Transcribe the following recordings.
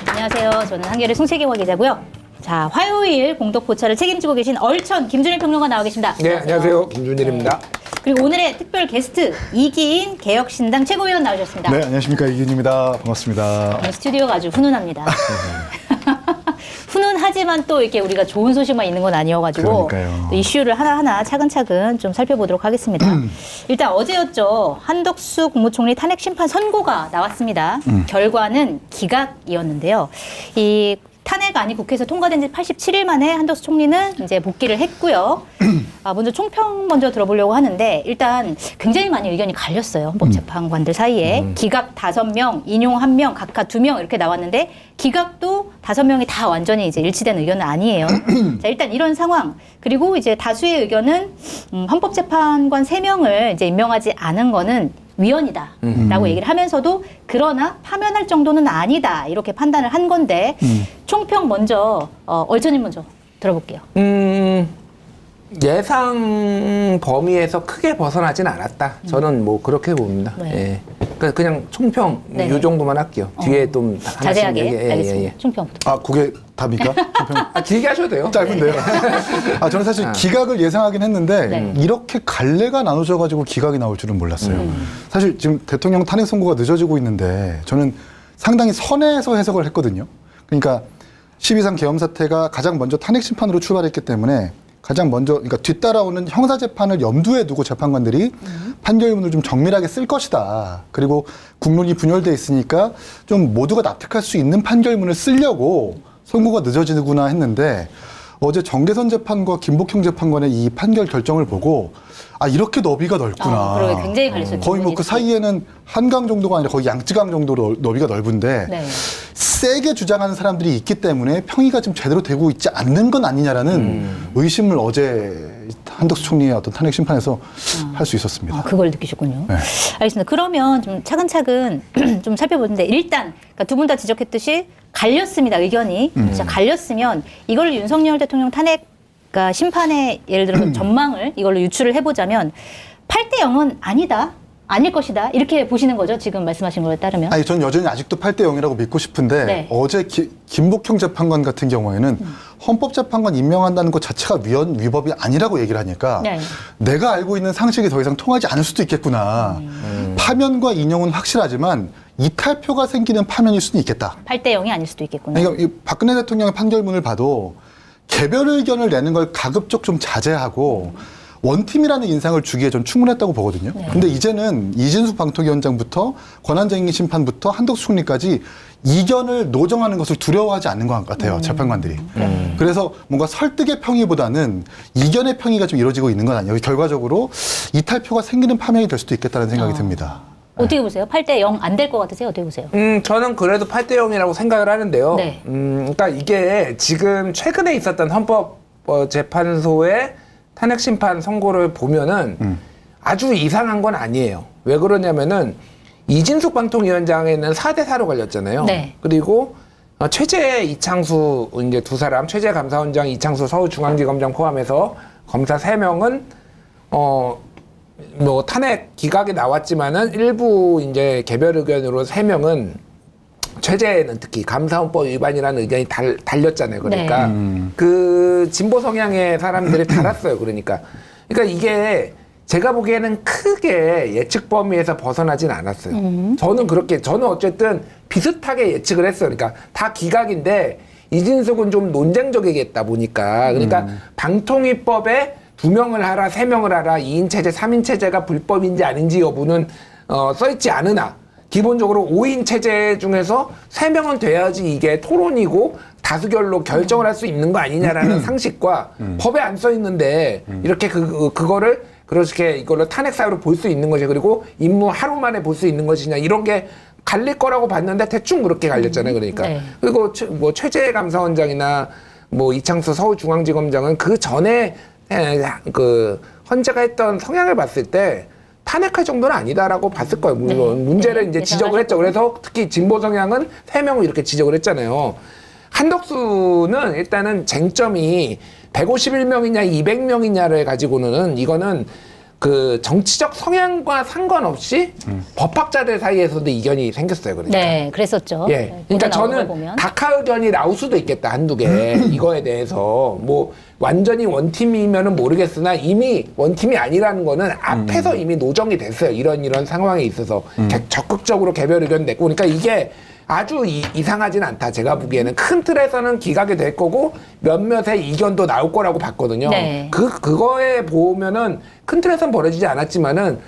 안녕하세요. 저는 한겨레 송채경화 기자고요. 자, 화요일 공덕 포차를 책임지고 계신 얼천 김준일 평론가 나와 계십니다. 네, 안녕하세요. 김준일입니다. 네. 그리고 오늘의 특별 게스트 이기인 개혁신당 최고위원 나오셨습니다. 네, 안녕하십니까. 이기인입니다. 반갑습니다. 오늘 스튜디오가 아주 훈훈합니다. 훈훈하지만 또 이렇게 우리가 좋은 소식만 있는 건 아니어가지고 그러니까요. 또 이슈를 하나하나 차근차근 좀 살펴보도록 하겠습니다. 일단 어제였죠. 한덕수 국무총리 탄핵 심판 선고가 나왔습니다. 결과는 기각이었는데요. 이 탄핵안이 국회에서 통과된 지 87일 만에 한덕수 총리는 이제 복귀를 했고요. 먼저 총평 먼저 들어보려고 하는데 일단 굉장히 많이 의견이 갈렸어요. 헌법재판관들 사이에. 기각 5명, 인용 1명, 각하 2명 이렇게 나왔는데 기각도 5명이 다 완전히 이제 일치된 의견은 아니에요. 자, 일단 이런 상황. 그리고 이제 다수의 의견은 헌법재판관 3명을 이제 임명하지 않은 거는 위헌이다라고 얘기를 하면서도 그러나 파면할 정도는 아니다 이렇게 판단을 한 건데 총평 먼저 얼천님 먼저 들어볼게요. 예상 범위에서 크게 벗어나진 않았다. 저는 뭐 그렇게 봅니다. 네. 예. 그냥 총평 네. 이 정도만 할게요. 뒤에 좀 하나씩 자세하게 얘기- 알겠습니다. 총평부터. 아, 그게 답입니까? 길게 하셔도 돼요. 짧은데요? 저는 사실 기각을 예상하긴 했는데 네. 이렇게 갈래가 나눠져가지고 기각이 나올 줄은 몰랐어요. 사실 지금 대통령 탄핵 선고가 늦어지고 있는데 저는 상당히 선에서 해석을 했거든요. 그러니까 12.3 계엄 사태가 가장 먼저 탄핵 심판으로 출발했기 때문에 가장 먼저 그러니까 뒤따라오는 형사 재판을 염두에 두고 재판관들이 판결문을 좀 정밀하게 쓸 것이다. 그리고 국론이 분열돼 있으니까 좀 모두가 납득할 수 있는 판결문을 쓰려고 선고가 늦어지는구나 했는데 어제 정계선 재판과 김복형 재판관의 이 판결 결정을 보고 아 이렇게 너비가 넓구나. 그러게 굉장히 갈렸어요. 거의 뭐 그 사이에는 한강 정도가 아니라 거의 양쯔강 정도로 너비가 넓은데 네. 세게 주장하는 사람들이 있기 때문에 평의가 좀 제대로 되고 있지 않는 건 아니냐라는 의심을 어제 한덕수 총리의 어떤 탄핵 심판에서 할 수 있었습니다. 그걸 느끼셨군요. 네. 알겠습니다. 그러면 좀 차근차근 좀 살펴보는데 일단 그러니까 두 분 다 지적했듯이 갈렸습니다. 의견이. 진짜 갈렸으면 이걸 윤석열 대통령 탄핵 그러니까 심판의 예를 들어서 전망을 이걸로 유추를 해보자면 8대 0은 아니다. 아닐 것이다. 이렇게 보시는 거죠. 지금 말씀하신 거에 따르면. 아니, 전 여전히 아직도 8대 0이라고 믿고 싶은데 네. 어제 김복형 재판관 같은 경우에는 헌법재판관 임명한다는 것 자체가 위법이 아니라고 얘기를 하니까 네. 내가 알고 있는 상식이 더 이상 통하지 않을 수도 있겠구나. 파면과 인용은 확실하지만 이탈표가 생기는 파면일 수는 있겠다. 8대 0이 아닐 수도 있겠군요. 그러니까 이 박근혜 대통령의 판결문을 봐도 개별 의견을 내는 걸 가급적 좀 자제하고 원팀이라는 인상을 주기에 전 충분했다고 보거든요. 네. 근데 이제는 이진숙 방통위원장부터 권한쟁의 심판부터 한덕수 총리까지 이견을 노정하는 것을 두려워하지 않는 것 같아요. 재판관들이. 그래서 뭔가 설득의 평의보다는 이견의 평의가 좀 이루어지고 있는 건 아니에요. 결과적으로 이탈표가 생기는 파면이 될 수도 있겠다는 생각이 듭니다. 어떻게 보세요? 8대 0 안 될 것 같으세요? 어떻게 보세요? 저는 그래도 8대 0이라고 생각을 하는데요. 네. 그러니까 이게 지금 최근에 있었던 헌법재판소의 탄핵 심판 선고를 보면은 아주 이상한 건 아니에요. 왜 그러냐면은 이진숙 방통위원장에는 4대 4로 걸렸잖아요. 네. 그리고 최재 이창수 이제 두 사람 최재 감사원장 이창수 서울중앙지검장 포함해서 검사 3명은 뭐 탄핵 기각이 나왔지만은 일부 이제 개별 의견으로 3명은 최재는 특히 감사원법 위반이라는 의견이 달렸잖아요. 그러니까 그 진보 성향의 사람들이 달았어요. 그러니까 이게 제가 보기에는 크게 예측 범위에서 벗어나진 않았어요. 저는 어쨌든 비슷하게 예측을 했어요. 그러니까 다 기각인데 이진숙은 좀 논쟁적이겠다 보니까 그러니까 방통위법에 2명을 하라, 3명을 하라, 2인 체제, 3인 체제가 불법인지 아닌지 여부는 써있지 않으나 기본적으로 5인 체제 중에서 3명은 돼야지 이게 토론이고 다수결로 결정을 할 수 있는 거 아니냐라는 상식과 법에 안 써있는데 이렇게 그거를 그렇게 이걸로 탄핵 사유로 볼 수 있는 것이 그리고 임무 하루 만에 볼 수 있는 것이냐 이런 게 갈릴 거라고 봤는데 대충 그렇게 갈렸잖아요. 그러니까 네. 그리고 뭐 최재 감사원장이나 뭐 이창수 서울중앙지검장은 그 전에 그 헌재가 했던 성향을 봤을 때 탄핵할 정도는 아니다라고 봤을 거예요. 물론 문제를 이제 지적을 했죠. 그래서 특히 진보 성향은 3명을 이렇게 지적을 했잖아요. 한덕수는 일단은 쟁점이 151명이냐 200명이냐를 가지고는 이거는 그 정치적 성향과 상관없이 법학자들 사이에서도 이견이 생겼어요. 그러니까. 네, 그랬었죠. 예. 그러니까 저는 각하 의견이 나올 수도 있겠다, 한두 개. 이거에 대해서. 뭐, 완전히 원팀이면은 모르겠으나 이미 원팀이 아니라는 거는 앞에서 이미 노정이 됐어요. 이런 상황에 있어서. 적극적으로 개별 의견 냈고. 그러니까 이게 아주 이상하진 않다. 제가 보기에는 큰 틀에서는 기각이 될 거고 몇몇의 이견도 나올 거라고 봤거든요. 네. 그거에 보면은 큰 틀에서는 벌어지지 않았지만은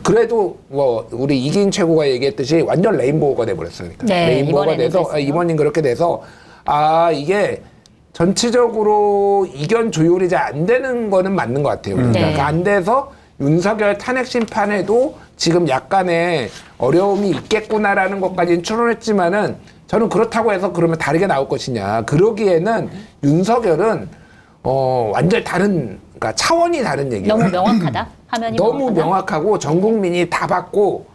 그래도 뭐 우리 이기인 최고가 얘기했듯이 완전 레인보우가 돼버렸어요. 그러니까. 네, 레인보우가 돼서 이번엔 그렇게 돼서 이게 전체적으로 이견 조율이 잘 안 되는 거는 맞는 것 같아요. 그러니까 네. 안 돼서 윤석열 탄핵 심판에도 지금 약간의 어려움이 있겠구나라는 것까지는 추론했지만은 저는 그렇다고 해서 그러면 다르게 나올 것이냐. 그러기에는 윤석열은 완전히 다른, 그러니까 차원이 다른 얘기예요. 너무 명확하다. 화면이 너무 명확하다? 명확하고 전 국민이 다 받고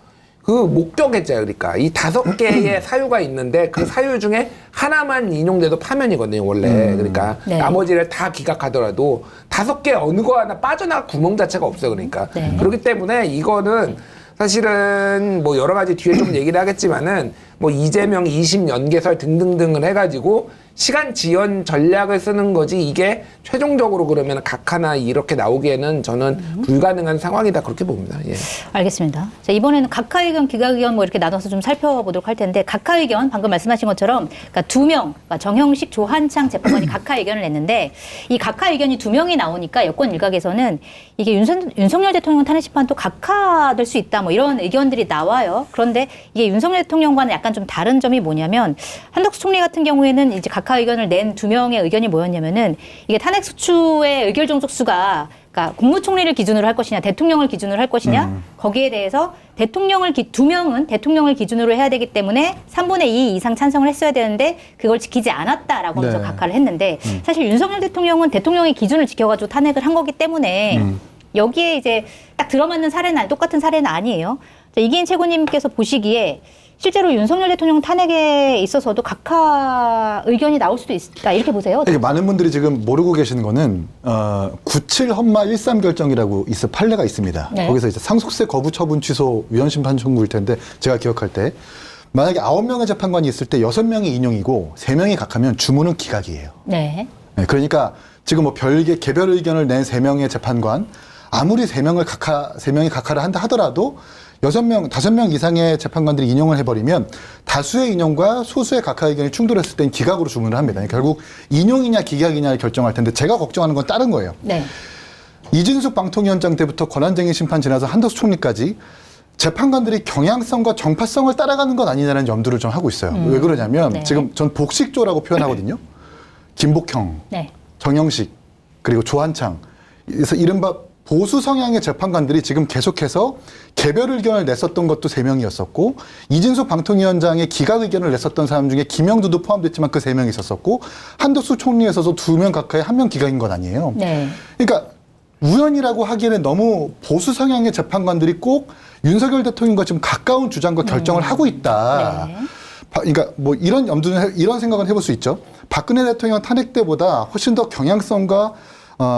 그 목적했죠. 그러니까 이 5개의 사유가 있는데 그 사유 중에 하나만 인용돼도 파면이거든요, 원래. 그러니까 네. 나머지를 다 기각하더라도 5개 어느 거 하나 빠져나갈 구멍 자체가 없어요. 그러니까. 네. 그렇기 때문에 이거는 사실은 뭐 여러 가지 뒤에 좀 얘기를 하겠지만은 뭐 이재명 20연개설 등등등을 해가지고 시간 지연 전략을 쓰는 거지 이게 최종적으로 그러면 각하나 이렇게 나오기에는 저는 불가능한 상황이다 그렇게 봅니다. 예. 알겠습니다. 자, 이번에는 각하 의견, 기각 의견 뭐 이렇게 나눠서 좀 살펴보도록 할 텐데 각하 의견 방금 말씀하신 것처럼 그러니까 2명, 그러니까 정형식, 조한창 재판관이 각하 의견을 냈는데 이 각하 의견이 2명이 나오니까 여권 일각에서는 이게 윤석열 대통령 탄핵 심판도 각하될 수 있다 뭐 이런 의견들이 나와요. 그런데 이게 윤석열 대통령과는 약간 좀 다른 점이 뭐냐면 한덕수 총리 같은 경우에는 이제 각하 의견을 낸 2명의 의견이 뭐였냐면은 이게 탄핵 소추의 의결 종속수가 그러니까 국무총리를 기준으로 할 것이냐, 대통령을 기준으로 할 것이냐, 거기에 대해서 2명은 대통령을 기준으로 해야 되기 때문에 3분의 2 이상 찬성을 했어야 되는데 그걸 지키지 않았다라고 하면서 네. 각하를 했는데 사실 윤석열 대통령은 대통령의 기준을 지켜가지고 탄핵을 한 거기 때문에 여기에 이제 딱 들어맞는 사례는 똑같은 사례는 아니에요. 자, 이기인 최고님께서 보시기에 실제로 윤석열 대통령 탄핵에 있어서도 각하 의견이 나올 수도 있다 이렇게 보세요. 이게 많은 분들이 지금 모르고 계시는 거는 97 헌마 13 결정이라고 있어 판례가 있습니다. 네. 거기서 이제 상속세 거부 처분 취소 위헌 심판 청구일 텐데 제가 기억할 때 만약에 9명의 재판관이 있을 때 6명이 인용이고 3명이 각하면 주문은 기각이에요. 네. 네, 그러니까 지금 뭐 별개 개별 의견을 낸 3명의 재판관 아무리 3명이 각하를 한다 하더라도 6명, 5명 이상의 재판관들이 인용을 해버리면 다수의 인용과 소수의 각하 의견이 충돌했을 땐 기각으로 주문을 합니다. 결국 인용이냐 기각이냐를 결정할 텐데 제가 걱정하는 건 다른 거예요. 네. 이진숙 방통위원장 때부터 권한쟁의 심판 지나서 한덕수 총리까지 재판관들이 경향성과 정파성을 따라가는 건 아니냐는 염두를 좀 하고 있어요. 왜 그러냐면 네. 지금 전 복식조라고 표현하거든요. 김복형, 네. 정영식, 그리고 조한창. 그래서 이른바 보수 성향의 재판관들이 지금 계속해서 개별 의견을 냈었던 것도 3명이었었고 이진숙 방통위원장의 기각 의견을 냈었던 사람 중에 김영두도 포함됐지만 그 3명이 있었었고 한덕수 총리에 있어서 2명 각하에 1명 기각인 건 아니에요. 네. 그러니까 우연이라고 하기에는 너무 보수 성향의 재판관들이 꼭 윤석열 대통령과 지금 가까운 주장과 결정을 하고 있다. 네. 그러니까 뭐 이런 염두는 이런 생각은 해볼 수 있죠. 박근혜 대통령 탄핵 때보다 훨씬 더 경향성과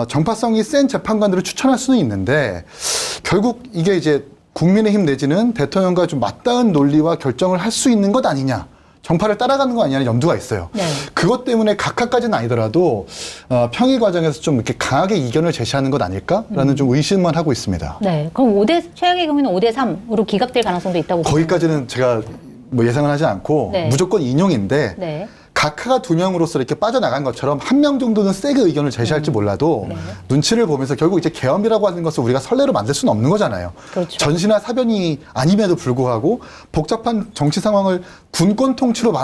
정파성이 센 재판관들을 추천할 수는 있는데 결국 이게 이제 국민의힘 내지는 대통령과 좀 맞닿은 논리와 결정을 할 수 있는 것 아니냐. 정파를 따라가는 거 아니냐는 염두가 있어요. 네. 그것 때문에 각하까지는 아니더라도 평의 과정에서 좀 이렇게 강하게 이견을 제시하는 것 아닐까라는 좀 의심만 하고 있습니다. 네. 그럼 최악의 경우에는 5대3으로 기각될 가능성도 있다고 보세요. 거기까지는 제가 뭐 예상을 하지 않고 네. 무조건 인용인데 네. 각하가 2명으로서 이렇게 빠져나간 것처럼 1명 정도는 세게 의견을 제시할지 몰라도 네. 눈치를 보면서 결국 이제 계엄이라고 하는 것을 우리가 선례로 만들 수는 없는 거잖아요. 그렇죠. 전시나 사변이 아님에도 불구하고 복잡한 정치 상황을 군권 통치로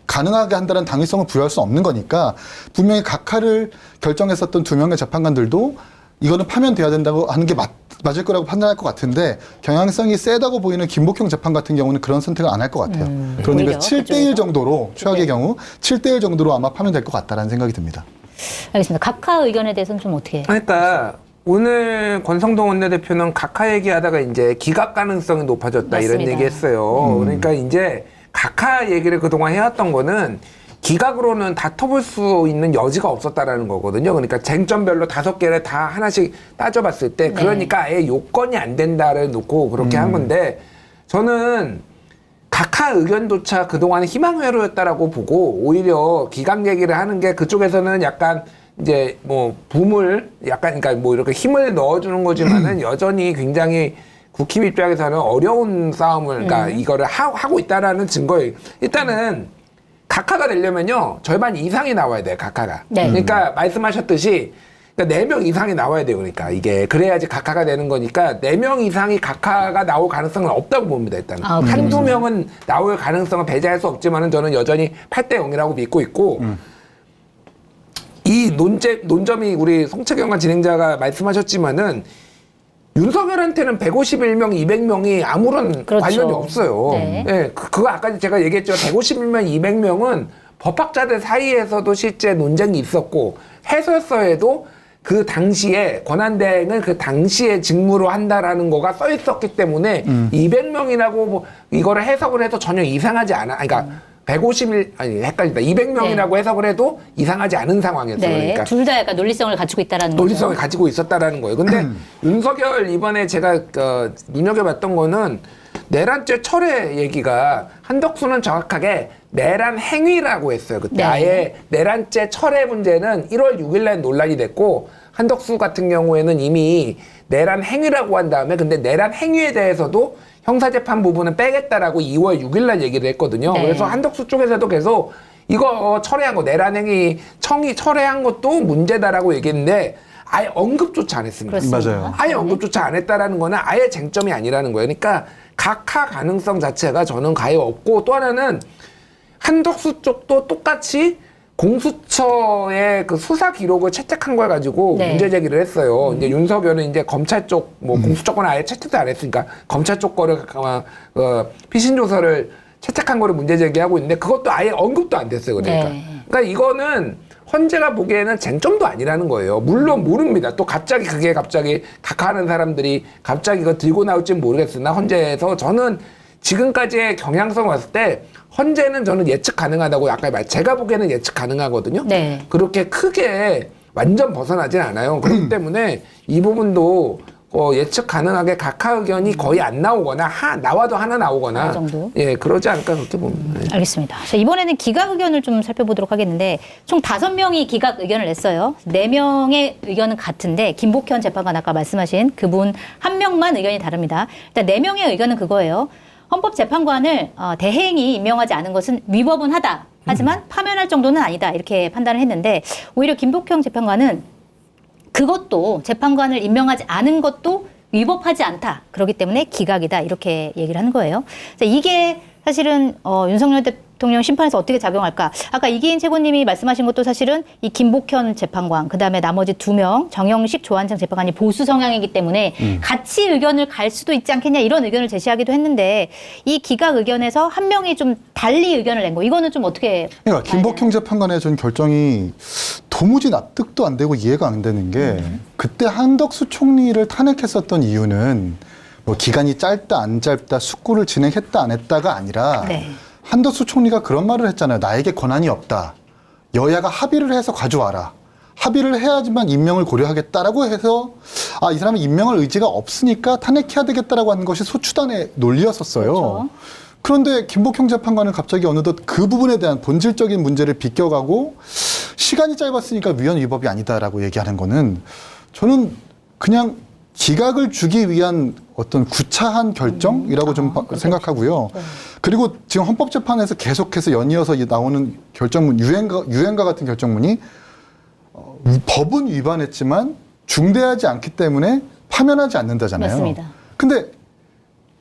가능하게 한다는 당위성을 부여할 수 없는 거니까 분명히 각하를 결정했었던 2명의 재판관들도 이거는 파면돼야 된다고 하는 게 맞을 거라고 판단할 것 같은데 경향성이 세다고 보이는 김복형 재판 같은 경우는 그런 선택을 안 할 것 같아요. 그러니까 오히려 7대1 정도로 최악의 네. 경우 7대1 정도로 아마 파면될 것 같다라는 생각이 듭니다. 알겠습니다. 각하 의견에 대해서는 좀 어떻게? 그러니까 오늘 권성동 원내대표는 각하 얘기하다가 이제 기각 가능성이 높아졌다 맞습니다. 이런 얘기했어요. 그러니까 이제 각하 얘기를 그동안 해왔던 거는 기각으로는 다퉈볼 수 있는 여지가 없었다라는 거거든요. 그러니까 쟁점별로 5개를 다 하나씩 따져봤을 때, 그러니까 아예 요건이 안 된다를 놓고 그렇게 한 건데, 저는 각하 의견조차 그동안은 희망회로였다라고 보고, 오히려 기각 얘기를 하는 게 그쪽에서는 약간 이제 뭐 붐을 약간, 그러니까 뭐 이렇게 힘을 넣어주는 거지만은 여전히 굉장히 국힘 입장에서는 어려운 싸움을, 그러니까 이거를 하고 있다라는 증거예요. 일단은 각하가 되려면요, 절반 이상이 나와야 돼요, 각하가. 네. 그러니까 말씀하셨듯이, 그러니까 4명 이상이 나와야 돼요, 그러니까. 이게, 그래야지 각하가 되는 거니까, 4명 이상이 각하가 나올 가능성은 없다고 봅니다, 일단은. 아, 한두 명은 나올 가능성은 배제할 수 없지만은 저는 여전히 8대 0이라고 믿고 있고, 이 논점이 우리 송채경관 진행자가 말씀하셨지만은, 윤석열한테는 151명, 200명이 아무런 그렇죠. 관련이 없어요. 네. 예, 그거 아까 제가 얘기했죠. 151명, 200명은 법학자들 사이에서도 실제 논쟁이 있었고, 해설서에도 그 당시에 권한대행을 그 당시에 직무로 한다라는 거가 써 있었기 때문에 200명이라고 뭐 이거를 해석을 해도 전혀 이상하지 않아. 그러니까 151, 아니, 헷갈린다. 200명이라고 해석을 해도 이상하지 않은 상황이었어요. 네. 그러니까. 둘 다 약간 논리성을 갖추고 있다라는 거죠. 논리성을 가지고 있었다라는 거예요. 근데 윤석열 이번에 제가 눈여겨봤던 거는 내란죄 철회 얘기가 한덕수는 정확하게 내란 행위라고 했어요. 그때 네. 아예 내란죄 철회 문제는 1월 6일 날 논란이 됐고, 한덕수 같은 경우에는 이미 내란 행위라고 한 다음에, 근데 내란 행위에 대해서도 형사재판 부분은 빼겠다라고 2월 6일 날 얘기를 했거든요. 네. 그래서 한덕수 쪽에서도 계속 이거 철회한 거, 내란행위 청이 철회한 것도 문제다라고 얘기했는데 아예 언급조차 안 했습니다. 그렇습니다. 맞아요. 아예 언급조차 안 했다라는 거는 아예 쟁점이 아니라는 거예요. 그러니까 각하 가능성 자체가 저는 가히 없고, 또 하나는 한덕수 쪽도 똑같이 공수처의 그 수사 기록을 채택한 걸 가지고 네. 문제 제기를 했어요. 이제 윤석열은 이제 검찰 쪽, 뭐 공수처건 아예 채택도 안 했으니까 검찰 쪽 거를 피신 조서를 채택한 거를 문제 제기하고 있는데, 그것도 아예 언급도 안 됐어요. 그러니까. 네. 그러니까 이거는 헌재가 보기에는 쟁점도 아니라는 거예요. 물론 모릅니다. 또 갑자기 각하하는 사람들이 갑자기 그거 들고 나올지는 모르겠으나, 헌재에서 저는 지금까지의 경향성 봤을 때 헌재는 저는 예측 가능하다고 아까 제가 보기에는 예측 가능하거든요. 네. 그렇게 크게 완전 벗어나진 않아요. 그렇기 때문에 이 부분도 예측 가능하게 각하 의견이 거의 안 나오거나 나와도 하나 나오거나 어느 정도? 예, 그러지 않을까 그렇게 봅니다. 네. 알겠습니다. 자, 이번에는 기각 의견을 좀 살펴보도록 하겠는데, 총 5명이 기각 의견을 냈어요. 4명의 의견은 같은데, 김복현 재판관 아까 말씀하신 그분 1명만 의견이 다릅니다. 일단 4명의 의견은 그거예요. 헌법재판관을 대행이 임명하지 않은 것은 위법은 하다. 하지만 파면할 정도는 아니다. 이렇게 판단을 했는데, 오히려 김복현 재판관은 그것도 재판관을 임명하지 않은 것도 위법하지 않다. 그렇기 때문에 기각이다. 이렇게 얘기를 하는 거예요. 자, 이게 사실은 윤석열 대통령 심판에서 어떻게 작용할까? 아까 이기인 최고님이 말씀하신 것도 사실은 이 김복현 재판관, 그다음에 나머지 2명 정영식, 조한창 재판관이 보수 성향이기 때문에 같이 의견을 갈 수도 있지 않겠냐, 이런 의견을 제시하기도 했는데, 이 기각 의견에서 1명이 좀 달리 의견을 낸 거, 이거는 좀 어떻게 그러니까 김복형 재판관의 전 결정이 도무지 납득도 안 되고 이해가 안 되는 게, 그때 한덕수 총리를 탄핵했었던 이유는 뭐 기간이 짧다 안 짧다, 숙고를 진행했다 안 했다가 아니라, 네. 한덕수 총리가 그런 말을 했잖아요. 나에게 권한이 없다. 여야가 합의를 해서 가져와라. 합의를 해야지만 임명을 고려하겠다라고 해서, 이 사람이 임명할 의지가 없으니까 탄핵해야 되겠다라고 하는 것이 소추단의 논리였었어요. 그렇죠. 그런데 김복형 재판관은 갑자기 어느덧 그 부분에 대한 본질적인 문제를 비껴가고, 시간이 짧았으니까 위헌 위법이 아니다라고 얘기하는 거는, 저는 그냥 기각을 주기 위한 어떤 구차한 결정이라고 좀 생각하고요. 네. 그리고 지금 헌법재판에서 계속해서 연이어서 나오는 결정문, 유행가 같은 결정문이 법은 위반했지만 중대하지 않기 때문에 파면하지 않는다잖아요. 맞습니다. 근데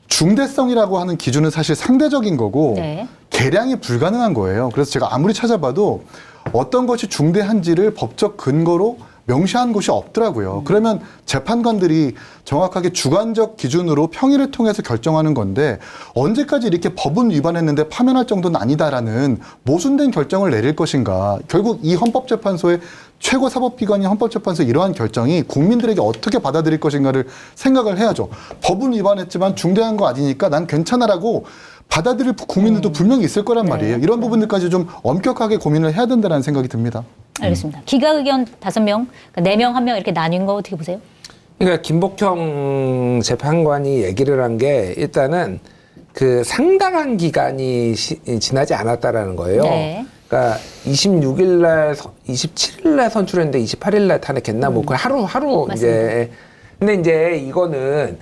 중대성이라고 하는 기준은 사실 상대적인 거고, 네. 계량이 불가능한 거예요. 그래서 제가 아무리 찾아봐도 어떤 것이 중대한지를 법적 근거로 명시한 곳이 없더라고요. 그러면 재판관들이 정확하게 주관적 기준으로 평의를 통해서 결정하는 건데, 언제까지 이렇게 법은 위반했는데 파면할 정도는 아니다라는 모순된 결정을 내릴 것인가. 결국 이 헌법재판소의 최고사법기관인 헌법재판소 이러한 결정이 국민들에게 어떻게 받아들일 것인가를 생각을 해야죠. 법은 위반했지만 중대한 거 아니니까 난 괜찮아라고 받아들일 국민들도 분명히 있을 거란 말이에요. 이런 부분들까지 좀 엄격하게 고민을 해야 된다는 생각이 듭니다. 알겠습니다. 기각 의견 5명, 그러니까 4명, 1명 이렇게 나뉜 거 어떻게 보세요? 그러니까 김복형 재판관이 얘기를 한 게 일단은 그 상당한 기간이 지나지 않았다라는 거예요. 네. 그러니까 26일 날, 27일 날 선출했는데 28일 날 탄핵했나 뭐 그 하루 맞습니다. 이제. 근데 이제 이거는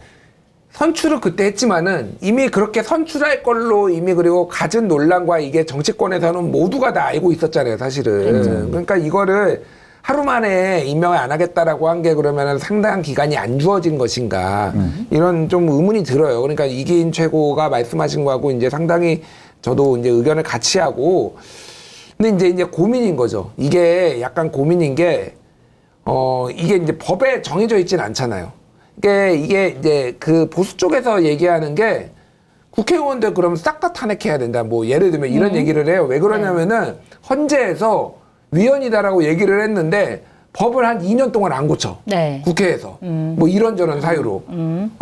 선출을 그때 했지만은 이미 그렇게 선출할 걸로 이미 그리고 갖은 논란과 이게 정치권에서는 모두가 다 알고 있었잖아요, 사실은. 그러니까 이거를 하루 만에 임명을 안 하겠다라고 한 게 그러면은 상당한 기간이 안 주어진 것인가 이런 좀 의문이 들어요. 그러니까 이기인 최고가 말씀하신 거하고 이제 상당히 저도 이제 의견을 같이 하고 근데 이제 고민인 거죠. 이게 약간 고민인 게 이게 이제 법에 정해져 있진 않잖아요. 이게 이제 그 보수 쪽에서 얘기하는 게 국회의원들 그럼 싹 다 탄핵해야 된다. 뭐 예를 들면 이런 얘기를 해요. 왜 그러냐면은 헌재에서 위헌이다라고 얘기를 했는데 법을 한 2년 동안 안 고쳐. 네. 국회에서. 뭐 이런저런 사유로.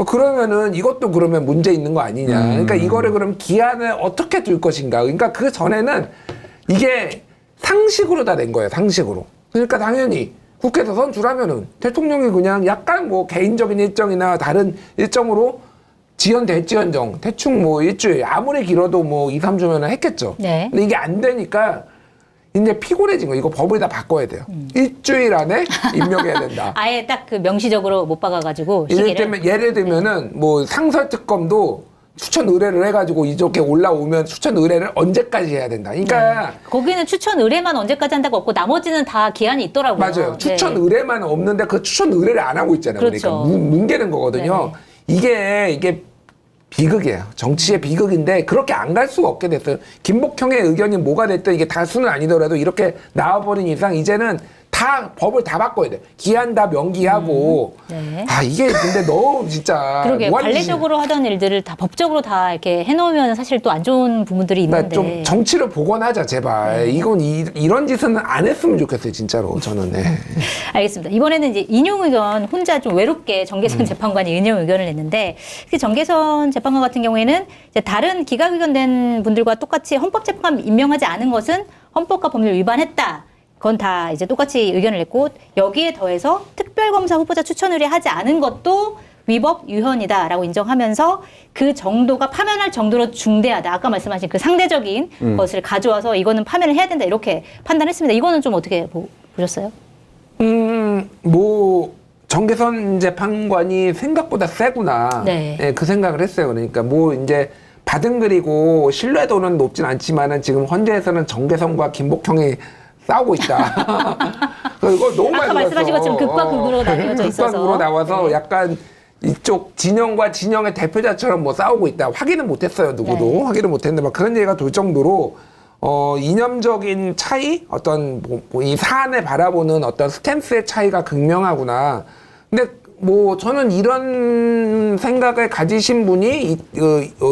그러면은 이것도 그러면 문제 있는 거 아니냐. 그러니까 이거를 그럼 기한을 어떻게 둘 것인가. 그러니까 그 전에는 이게 상식으로 다 된 거예요. 상식으로. 그러니까 당연히 국회에서 선출하면은 대통령이 그냥 약간 뭐 개인적인 일정이나 다른 일정으로 지연될지언정 대충 뭐 일주일 아무리 길어도 뭐 2, 3주면은 했겠죠. 네. 근데 이게 안 되니까 이제 피곤해진 거. 이거 법을 다 바꿔야 돼요. 일주일 안에 임명해야 된다. 아예 딱 그 명시적으로 못 박아가지고 시기를. 예를 들면은 뭐 상설특검도 추천 의뢰를 해가지고 이렇게 올라오면 추천 의뢰를 언제까지 해야 된다. 그러니까 거기는 추천 의뢰만 언제까지 한다고 없고 나머지는 다 기한이 있더라고요. 맞아요. 네. 추천 의뢰만 없는데 그 추천 의뢰를 안 하고 있잖아요. 그렇죠. 그러니까 뭉개는 거거든요. 이게 비극이에요. 정치의 비극인데 그렇게 안 갈 수가 없게 됐어요. 김복형의 의견이 뭐가 됐든 이게 다수는 아니더라도 이렇게 나와버린 이상 이제는 다 법을 다 바꿔야 돼. 기한 다 명기하고. 네. 아 이게 근데 너무 진짜 그러게 무한리신- 관례적으로 하던 일들을 다 법적으로 다 이렇게 해놓으면 사실 또 안 좋은 부분들이 그러니까 있는데. 좀 정치를 복원하자 제발. 이건 이런 짓은 안 했으면 좋겠어요 진짜로 저는. 네. 알겠습니다. 이번에는 이제 인용 의견 혼자 좀 외롭게 정계선 재판관이 인용 의견을 냈는데 특히 정계선 재판관 같은 경우에는 이제 다른 기각 의견 낸 분들과 똑같이 헌법재판관 임명하지 않은 것은 헌법과 법률 위반했다. 그건 다 이제 똑같이 의견을 냈고 여기에 더해서 특별검사 후보자 추천 의뢰하지 않은 것도 위법 유현이다라고 인정하면서 그 정도가 파면할 정도로 중대하다. 아까 말씀하신 그 상대적인 것을 가져와서 이거는 파면을 해야 된다 이렇게 판단했습니다. 이거는 좀 어떻게 보셨어요? 뭐 정계선 재판관이 생각보다 세구나. 네. 그 생각을 했어요. 그러니까 뭐 이제 받은글이고 신뢰도는 높진 않지만은 지금 헌재에서는 정계선과 김복형이 싸우고 있다. 이거 너무 많이 아까 말씀하신 것처럼 극과 극으로 나뉘어져 있어서. 극과 극으로 나와서 네. 약간 이쪽 진영과 진영의 대표자처럼 뭐 싸우고 있다. 확인은 못했어요. 누구도 네. 확인을 못했는데 막 그런 얘기가 돌 정도로 이념적인 차이, 어떤 뭐 이 사안을 바라보는 어떤 스탠스의 차이가 극명하구나. 근데 뭐 저는 이런 생각을 가지신 분이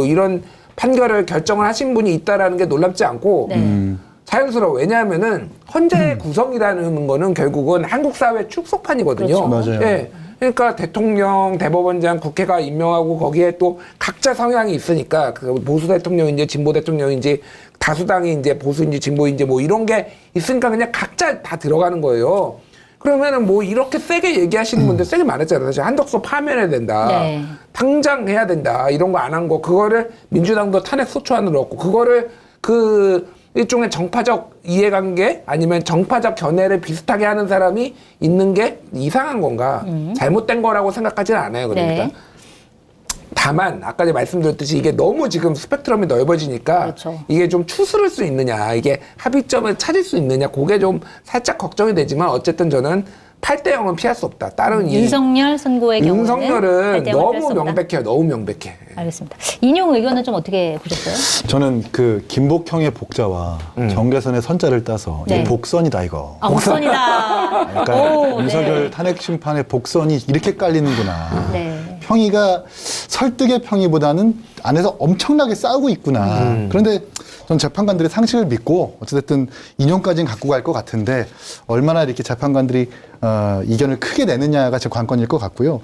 이런 판결을 결정을 하신 분이 있다라는 게 놀랍지 않고. 네. 자연스러워. 왜냐하면은 헌재 구성이라는 거는 결국은 한국 사회 축소판이거든요. 그렇죠. 맞아요. 예. 그러니까 대통령, 대법원장, 국회가 임명하고 거기에 또 각자 성향이 있으니까 그 보수 대통령인지 진보 대통령인지 다수당이 이제 보수인지 진보인지 뭐 이런 게 있으니까 그냥 각자 다 들어가는 거예요. 그러면은 뭐 이렇게 세게 얘기하시는 분들 세게 말했잖아요. 사실 한덕수 파면해야 된다. 네. 당장 해야 된다. 이런 거 안 한 거. 그거를 민주당도 탄핵 소추안으로 넣었고 그거를 일종의 정파적 이해관계 아니면 정파적 견해를 비슷하게 하는 사람이 있는 게 이상한 건가? 잘못된 거라고 생각하지는 않아요. 그러니까. 네. 다만 아까 말씀드렸듯이 이게 너무 지금 스펙트럼이 넓어지니까 그렇죠. 이게 좀 추스를 수 있느냐, 이게 합의점을 찾을 수 있느냐, 그게 좀 살짝 걱정이 되지만 어쨌든 저는 8대 0은 피할 수 없다. 다른 윤석열 선고의 경우는 윤석열은 8대 0을 뺄수 너무 없다. 명백해요. 너무 명백해. 알겠습니다. 인용 의견은 좀 어떻게 보셨어요? 저는 그 김복형의 복자와 정계선의 선자를 따서 네. 이게 복선이다 이거. 아, 목선이다. 그러니까 오, 윤석열 네. 탄핵 심판의 복선이 이렇게 깔리는구나. 네. 평의가 설득의 평의보다는 안에서 엄청나게 싸우고 있구나. 그런데 전 재판관들의 상식을 믿고 어쨌든 인용까지는 갖고 갈 것 같은데 얼마나 이렇게 재판관들이 이견을 크게 내느냐가 제 관건일 것 같고요.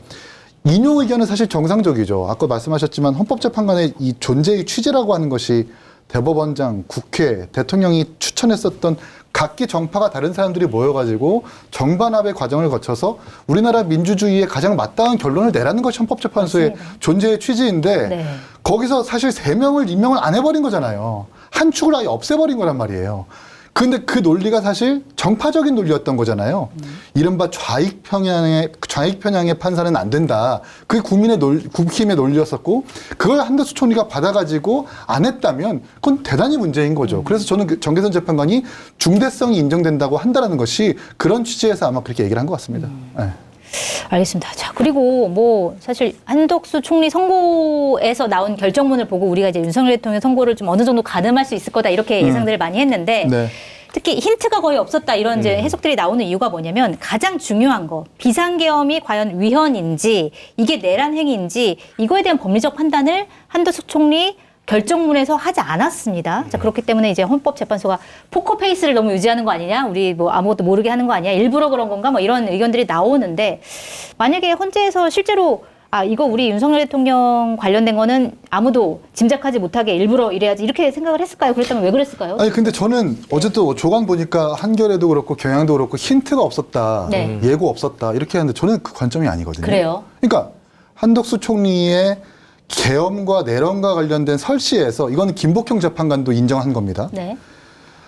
인용 의견은 사실 정상적이죠. 아까 말씀하셨지만 헌법재판관의 이 존재의 취지라고 하는 것이 대법원장, 국회, 대통령이 추천했었던 각기 정파가 다른 사람들이 모여가지고 정반합의 과정을 거쳐서 우리나라 민주주의에 가장 마땅한 결론을 내라는 것이 헌법재판소의 맞습니다. 존재의 취지인데 네. 거기서 사실 3명을 임명을 안 해버린 거잖아요. 한 축을 아예 없애버린 거란 말이에요. 근데 그 논리가 사실 정파적인 논리였던 거잖아요. 이른바 좌익 편향의 판사는 안 된다. 그게 국힘의 논리였었고, 그걸 한덕수 총리가 받아가지고 안 했다면 그건 대단히 문제인 거죠. 그래서 저는 그 정계선 재판관이 중대성이 인정된다고 한다는 것이 그런 취지에서 아마 그렇게 얘기를 한 것 같습니다. 네. 알겠습니다. 자, 그리고 뭐 사실 한덕수 총리 선고에서 나온 결정문을 보고 우리가 이제 윤석열 대통령 선고를 좀 어느 정도 가늠할 수 있을 거다 이렇게 예상들을 많이 했는데 네. 특히 힌트가 거의 없었다 이런 이제 해석들이 나오는 이유가 뭐냐면 가장 중요한 거 비상계엄이 과연 위헌인지 이게 내란 행위인지 이거에 대한 법리적 판단을 한덕수 총리 결정문에서 하지 않았습니다. 자, 그렇기 때문에 이제 헌법재판소가 포커페이스를 너무 유지하는 거 아니냐? 우리 뭐 아무것도 모르게 하는 거 아니야? 일부러 그런 건가? 뭐 이런 의견들이 나오는데 만약에 헌재에서 실제로 이거 우리 윤석열 대통령 관련된 거는 아무도 짐작하지 못하게 일부러 이래야지 이렇게 생각을 했을까요? 그랬다면 왜 그랬을까요? 아니 근데 저는 어쨌든 조간 보니까 한겨레도 그렇고 경향도 그렇고 힌트가 없었다, 네. 예고 없었다 이렇게 하는데 저는 그 관점이 아니거든요. 그래요? 그러니까 한덕수 총리의 계엄과 내란과 관련된 설시에서 이거는 김복형 재판관도 인정한 겁니다. 네.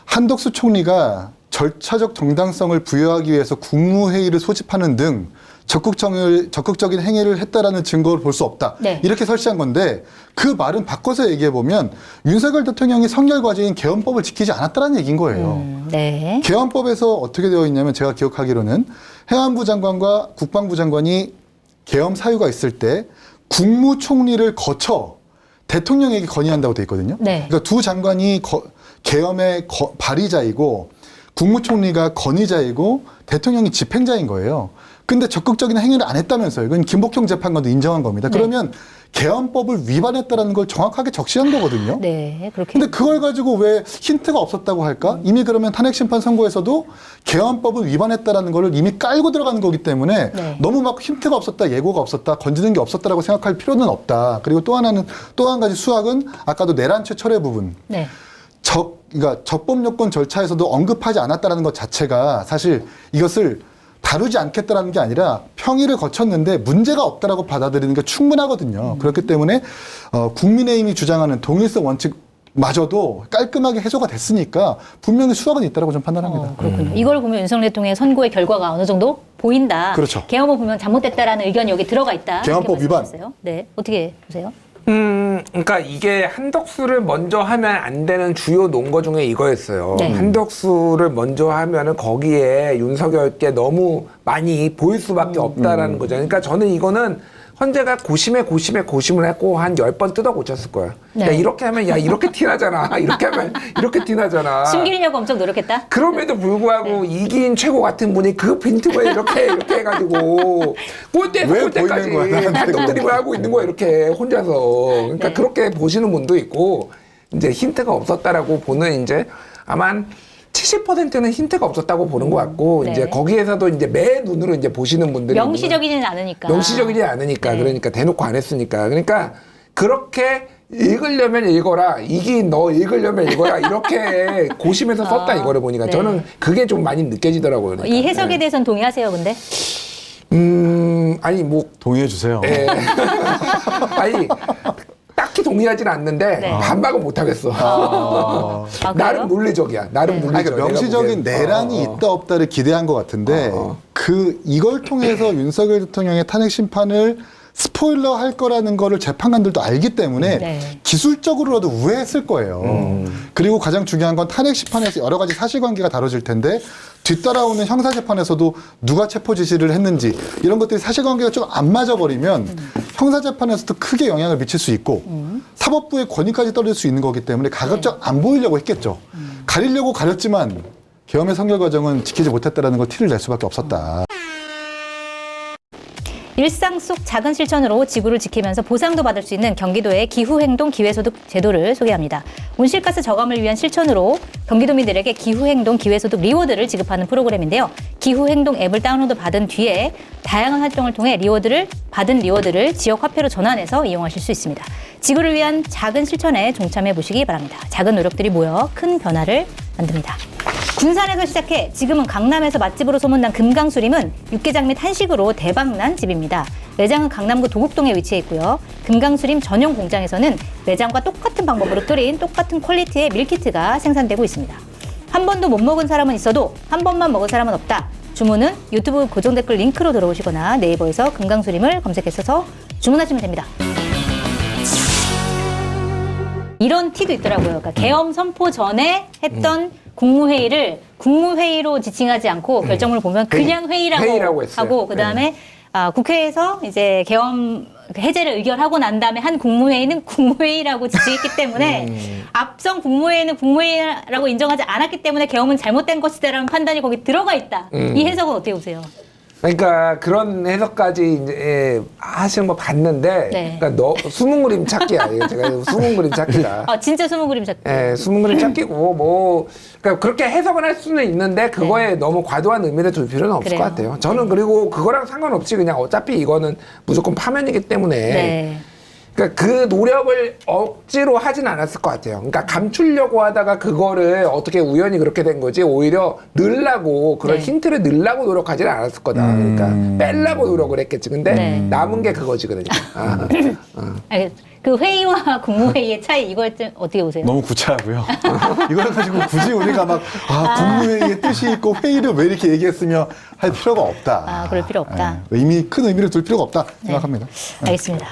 한덕수 총리가 절차적 정당성을 부여하기 위해서 국무회의를 소집하는 등 적극적인 행위를 했다라는 증거를 볼 수 없다. 네. 이렇게 설치한 건데 그 말은 바꿔서 얘기해 보면 윤석열 대통령이 성결 과제인 계엄법을 지키지 않았다는 얘기인 거예요. 네. 계엄법에서 어떻게 되어 있냐면 제가 기억하기로는 해안부 장관과 국방부 장관이 계엄 사유가 있을 때 국무총리를 거쳐 대통령에게 건의한다고 돼 있거든요. 네. 그러니까 두 장관이 계엄의 발의자이고 국무총리가 건의자이고 대통령이 집행자인 거예요. 근데 적극적인 행위를 안 했다면서요. 이건 김복형 재판관도 인정한 겁니다. 네. 그러면 계엄법을 위반했다라는 걸 정확하게 적시한 거거든요. 네. 그렇게. 근데 그걸 가지고 왜 힌트가 없었다고 할까? 이미 그러면 탄핵심판 선고에서도 계엄법을 위반했다라는 걸 이미 깔고 들어가는 거기 때문에 네. 너무 막 힌트가 없었다, 예고가 없었다, 건지는 게 없었다라고 생각할 필요는 없다. 그리고 또 한 가지 수학은 아까도 내란 최철의 부분. 네. 그러니까 적법 요건 절차에서도 언급하지 않았다라는 것 자체가 사실 이것을 다루지 않겠다라는 게 아니라 평의를 거쳤는데 문제가 없다라고 받아들이는 게 충분하거든요. 그렇기 때문에 국민의힘이 주장하는 동일성 원칙마저도 깔끔하게 해소가 됐으니까 분명히 수학은 있다라고 좀 판단합니다. 그렇군요. 이걸 보면 윤석열 대통령의 선고의 결과가 어느 정도 보인다. 그렇죠. 계엄을 보면 잘못됐다라는 의견이 여기 들어가 있다. 계엄법 이렇게 위반. 말씀하셨어요. 네. 어떻게 보세요? 그러니까 이게 한덕수를 먼저 하면 안 되는 주요 논거 중에 이거였어요. 네. 한덕수를 먼저 하면은 거기에 윤석열께 너무 많이 보일 수밖에 없다라는 거죠. 그러니까 저는 이거는 헌재가 고심을 했고 한 10번 뜯어 고쳤을 거예요. 네. 야, 이렇게 하면 야, 이렇게 티나잖아. 이렇게 하면 이렇게 티나잖아. 숨기려고 엄청 노력했다? 그럼에도 불구하고 이기인 최고 같은 분이 그 빈틈을 이렇게 해가지고 골대에서 왜 골대까지 보이는 거야, 나한테 한동 드립을 하고 있는 거야 이렇게 혼자서. 그러니까 네. 그렇게 보시는 분도 있고 이제 힌트가 없었다라고 보는 이제 아마 70%는 힌트가 없었다고 보는 것 같고 네. 이제 거기에서도 이제 매 눈으로 이제 보시는 분들이 명시적이지는 않으니까. 명시적이지 않으니까 네. 그러니까 대놓고 안 했으니까 그러니까 그렇게 읽으려면 읽어라 이기 너 읽으려면 읽어라 이렇게 고심해서 썼다 이거를 보니까 네. 저는 그게 좀 많이 느껴지더라고요. 그러니까. 이 해석에 대해서는 동의하세요, 근데? 아니 뭐 동의해 주세요. 예. 아니 딱히 동의하진 않는데 네. 반박은 못 하겠어. 아, 나름 그래요? 논리적이야. 나름 네. 논리적. 아니, 그러니까 명시적인 내가 보기엔. 내란이 있다 없다를 기대한 것 같은데 이걸 통해서 윤석열 대통령의 탄핵 심판을 스포일러 할 거라는 거를 재판관들도 알기 때문에 네. 기술적으로라도 우회했을 거예요. 그리고 가장 중요한 건 탄핵 심판에서 여러 가지 사실관계가 다뤄질 텐데 뒤따라오는 형사재판에서도 누가 체포 지시를 했는지 이런 것들이 사실관계가 좀 안 맞아버리면 형사재판에서도 크게 영향을 미칠 수 있고 사법부의 권위까지 떨어질 수 있는 거기 때문에 가급적 안 보이려고 했겠죠. 가리려고 가렸지만 계엄의 선결 과정은 지키지 못했다는 걸 티를 낼 수밖에 없었다. 일상 속 작은 실천으로 지구를 지키면서 보상도 받을 수 있는 경기도의 기후행동 기회소득 제도를 소개합니다. 온실가스 저감을 위한 실천으로 경기도민들에게 기후행동 기회소득 리워드를 지급하는 프로그램인데요. 기후행동 앱을 다운로드 받은 뒤에 다양한 활동을 통해 받은 리워드를 지역 화폐로 전환해서 이용하실 수 있습니다. 지구를 위한 작은 실천에 동참해 보시기 바랍니다. 작은 노력들이 모여 큰 변화를 만듭니다. 군산에서 시작해 지금은 강남에서 맛집으로 소문난 금강수림은 육개장 및 한식으로 대박난 집입니다. 매장은 강남구 도곡동에 위치해 있고요. 금강수림 전용 공장에서는 매장과 똑같은 방법으로 끓인 똑같은 퀄리티의 밀키트가 생산되고 있습니다. 한 번도 못 먹은 사람은 있어도 한 번만 먹은 사람은 없다. 주문은 유튜브 고정 댓글 링크로 들어오시거나 네이버에서 금강수림을 검색해서 주문하시면 됩니다. 이런 팁도 있더라고요. 그러니까 계엄 선포 전에 했던 국무회의를 국무회의로 지칭하지 않고 결정문을 보면 그냥 회의라고 하고 그다음에 국회에서 이제 계엄 해제를 의결하고 난 다음에 한 국무회의는 국무회의라고 지칭했기 때문에 앞선 국무회의는 국무회의라고 인정하지 않았기 때문에 계엄은 잘못된 것이다라는 판단이 거기 들어가 있다. 이 해석은 어떻게 보세요? 그러니까 그런 해석까지 이제 하시는 거 봤는데, 네. 그러니까 숨은 그림 찾기야. 이거 제가 숨은 그림 찾기다. 진짜 숨은 그림 찾기. 예, 숨은 그림 찾기고 그러니까 그렇게 해석을 할 수는 있는데 그거에 너무 과도한 의미를 둘 필요는 없을 것 같아요. 저는 그리고 그거랑 상관없이 그냥 어차피 이거는 무조건 파면이기 때문에. 네. 그러니까 그 노력을 억지로 하진 않았을 것 같아요. 그러니까 감추려고 하다가 그거를 어떻게 우연히 그렇게 된 거지 오히려 넣으려고 그런 힌트를 넣으려고 노력하지는 않았을 거다. 그러니까 빼려고 노력을 했겠지. 근데 남은 게 그거지 그러니까. 그 회의와 국무회의의 차이 이걸 좀 어떻게 보세요? 너무 구차하고요. 이걸 가지고 굳이 우리가 막 국무회의의 뜻이 있고 회의를 왜 이렇게 얘기했으며 할 필요가 없다. 그럴 필요 없다. 큰 의미를 둘 필요가 없다 생각합니다. 알겠습니다.